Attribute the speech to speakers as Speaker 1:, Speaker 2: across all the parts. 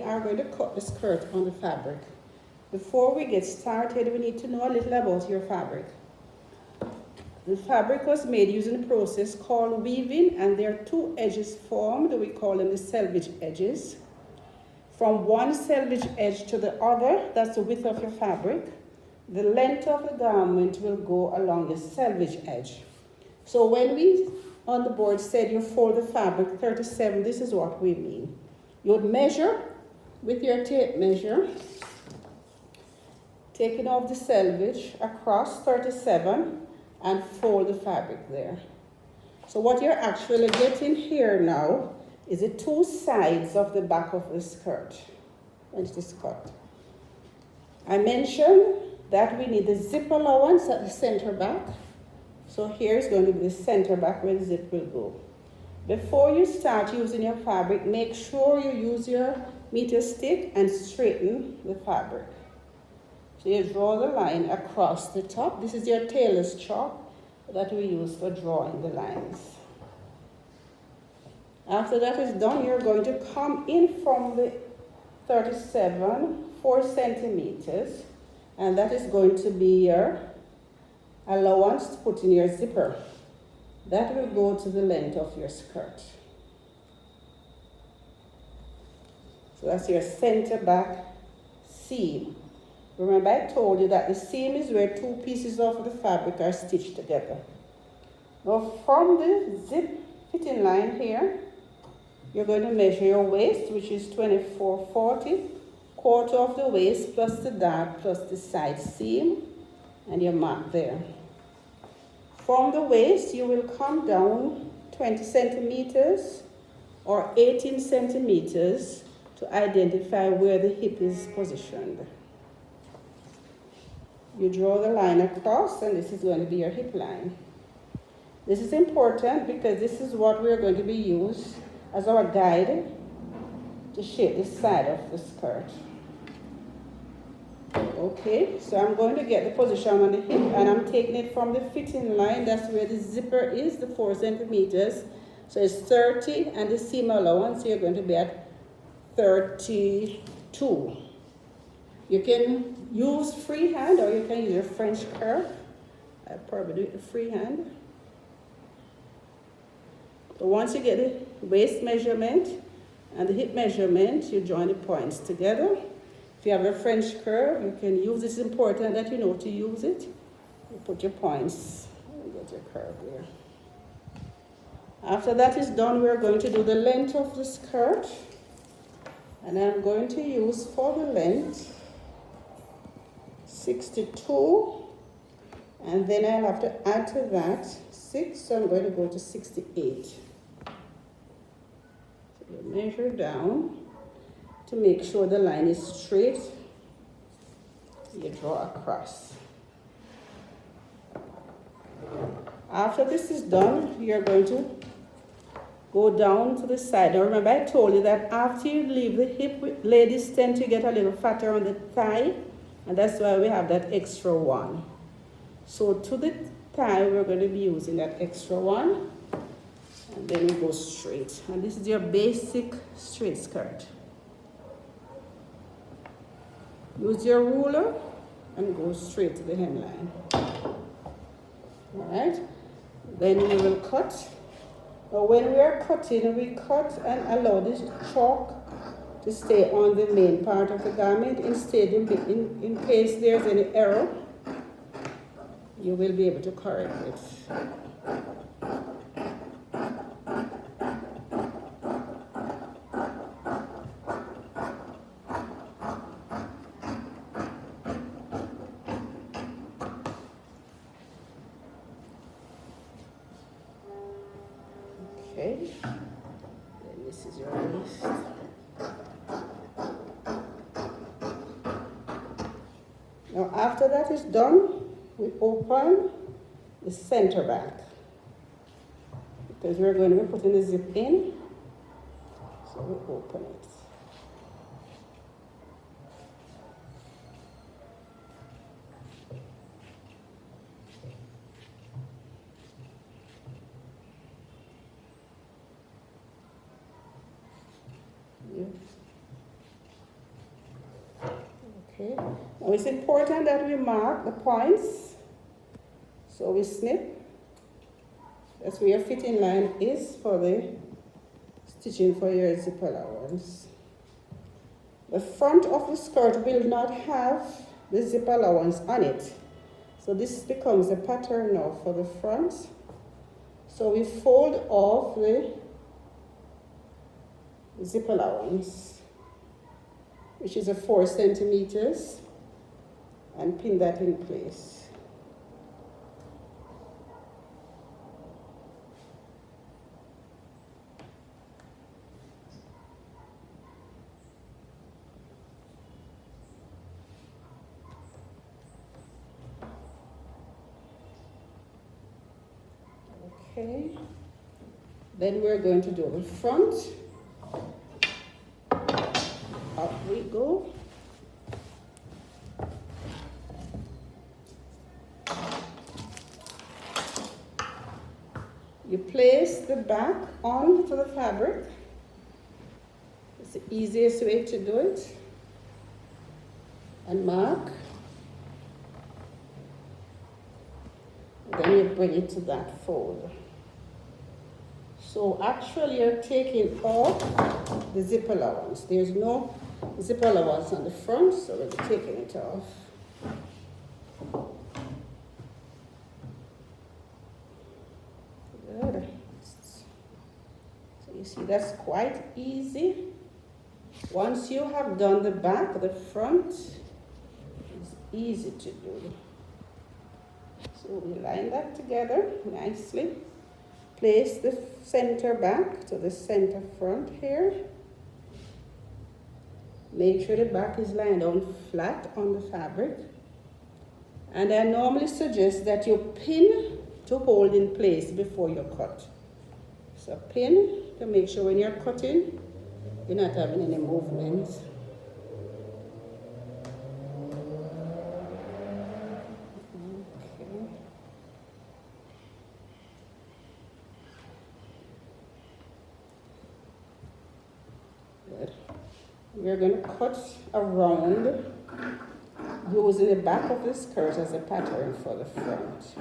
Speaker 1: are going to cut the skirt on the fabric. Before we get started, we need to know a little about your fabric. The fabric was made using a process called weaving, and there are two edges formed. We call them the selvage edges. From one selvage edge to the other, that's the width of your fabric. The length of the garment will go along the selvage edge. So when we on the board said you fold the fabric 37, this is what we mean. You would measure with your tape measure, taking off the selvage across 37 and fold the fabric there. So what you're actually getting here now is the two sides of the back of the skirt when it is cut. I mentioned that we need the zip allowance at the center back. So here's going to be the center back where the zip will go. Before you start using your fabric, make sure you use your meter stick and straighten the fabric. So you draw the line across the top. This is your tailor's chalk that we use for drawing the lines. After that is done, you're going to come in from the 37, 4 centimeters, and that is going to be your allowance to put in your zipper. That will go to the length of your skirt. So that's your center back seam. Remember I told you that the seam is where two pieces of the fabric are stitched together. Now from the zip fitting line here, you're going to measure your waist, which is 24/40, quarter of the waist plus the dart plus the side seam, and your mark there. From the waist, you will come down 20 centimeters or 18 centimeters to identify where the hip is positioned. You draw the line across, and this is going to be your hip line. This is important because this is what we're going to be used as our guide to shape the side of the skirt. Okay, so I'm going to get the position on the hip, and I'm taking it from the fitting line. That's where the zipper is, the 4 centimeters. So it's 30, and the seam allowance, you're going to be at 32. You can use freehand, or you can use your French curve. I probably do it the freehand. So once you get the waist measurement and the hip measurement, you join the points together. If you have a French curve, you can use. It's important that you know to use it. You put your points and get your curve there. After that is done, we're going to do the length of the skirt. And I'm going to use for the length 62. And then I'll have to add to that 6, so I'm going to go to 68. So you measure down to make sure the line is straight. You draw across. After this is done, you're going to go down to the side. Now remember I told you that after you leave the hip, ladies tend to get a little fatter on the thigh, and that's why we have that extra one. So to the thigh, we're going to be using that extra one, and then we go straight. And this is your basic straight skirt. Use your ruler and go straight to the hemline. All right, then we will cut. Now when we are cutting, we cut and allow this chalk to stay on the main part of the garment. Instead, in case there's any error, you will be able to correct it. Okay, then this is your waist. Now after that is done, we open the center back because we're going to be putting the zip in, so we open it. Okay, now it's important that we mark the points. So we snip. That's where your fitting line is for the stitching for your zip allowance. The front of the skirt will not have the zip allowance on it. So this becomes a pattern now for the front. So we fold off the zip allowance, which is a 4 centimeters, and pin that in place. Okay, then we're going to do the front. Up we go. You place the back onto the fabric. It's the easiest way to do it. And mark. Then you bring it to that fold. So actually you're taking off the zip allowance. There's no zip allowance on the front, so we're taking it off. Good. So you see that's quite easy. Once you have done the back, the front is easy to do. So we line that together nicely. Place the center back to the center front here. Make sure the back is lined on flat on the fabric. And I normally suggest that you pin to hold in place before you cut. So pin to make sure when you're cutting, you're not having any movements. We're going to cut around using the back of the skirt as a pattern for the front.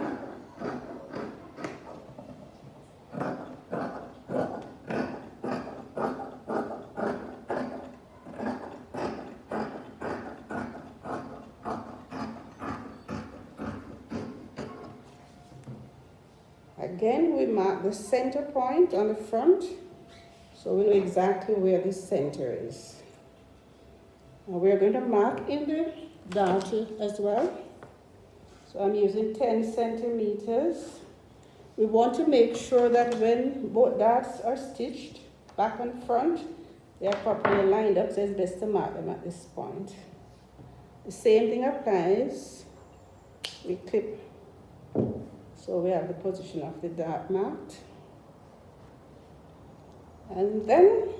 Speaker 1: Again, we mark the center point on the front, so we know exactly where the center is. Now we're going to mark in the dart as well. So I'm using 10 centimeters. We want to make sure that when both darts are stitched, back and front, they are properly lined up, so it's best to mark them at this point. The same thing applies. We clip, so we have the position of the dart marked. And then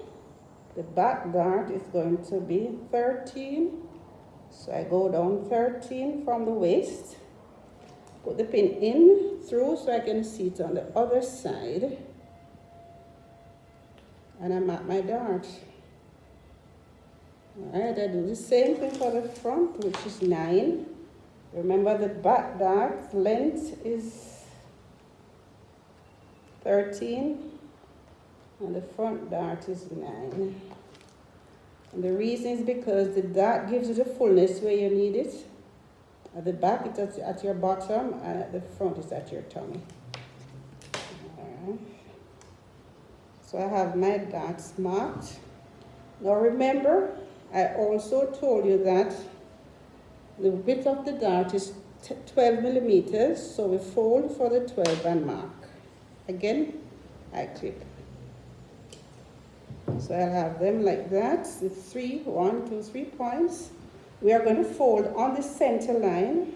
Speaker 1: the back dart is going to be 13. So I go down 13 from the waist. Put the pin in through so I can see it on the other side. And I mark my dart. Alright, I do the same thing for the front, which is 9. Remember the back dart length is 13. And the front dart is 9. And the reason is because the dart gives you the fullness where you need it. At the back it's at your bottom, and at the front it's at your tummy. Alright. So I have my darts marked. Now remember, I also told you that the width of the dart is 12 millimeters, so we fold for the 12 and mark. Again, I clip. So I'll have them like that, the 3, 1, 2, 3 points. We are going to fold on the center line.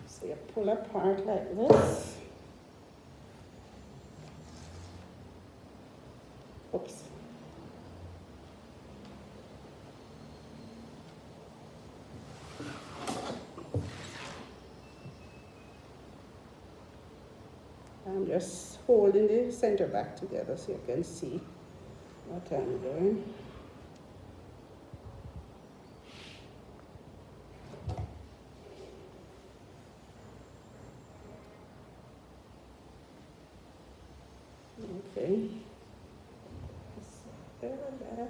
Speaker 1: So you pull apart like this. Oops. I'm just holding the center back together so you can see what I'm doing. Okay. There.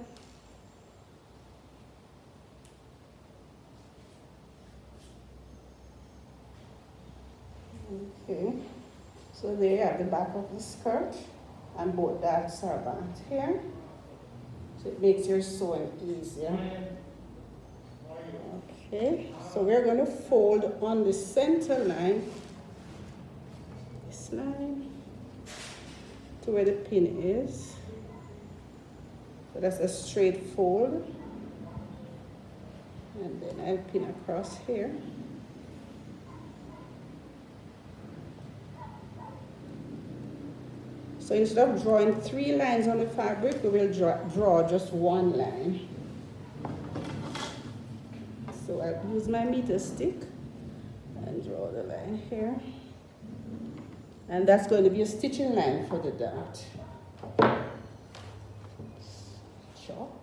Speaker 1: Okay. So there you have the back of the skirt, and both darts are banked here. So it makes your sewing easier. Okay, so we're going to fold on the center line, this line, to where the pin is. So that's a straight fold. And then I'll pin across here. So instead of drawing 3 lines on the fabric, we will draw just 1 line. So I'll use my meter stick and draw the line here. And that's going to be a stitching line for the dart. Chalk.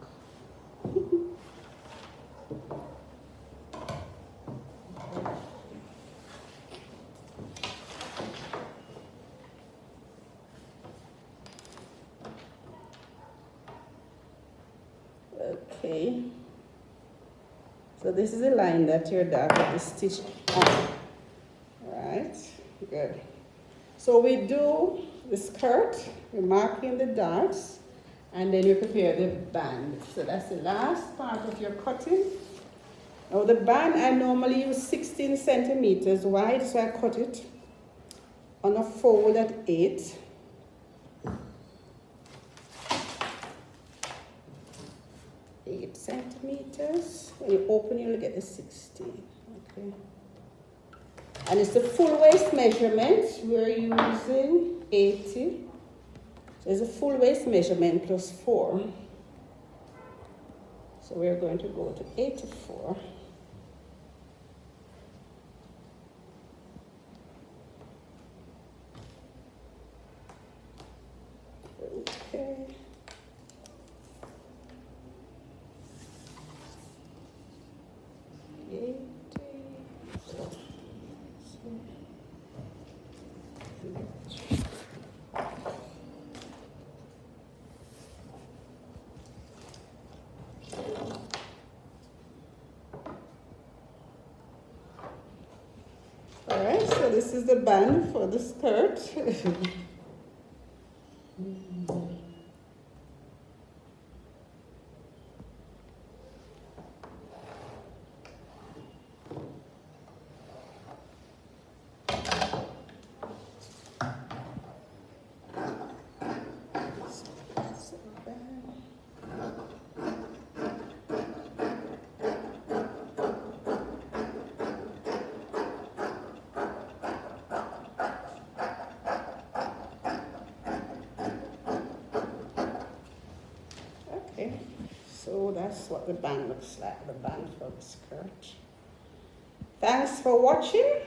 Speaker 1: Okay. So this is the line that your dart will stitch on. Right? Good. So we do the skirt, we're marking the darts, and then you prepare the band. So that's the last part of your cutting. Now the band, I normally use 16 centimeters wide, so I cut it on a fold at 8. Centimeters. When you open, you'll get the 16. Okay. And it's the full waist measurement. We're using 80. So it's a full waist measurement plus 4. So we're going to go to 84. Okay. Alright, so this is the band for the skirt. So that's what the band looks like, the band for the skirt. Thanks for watching.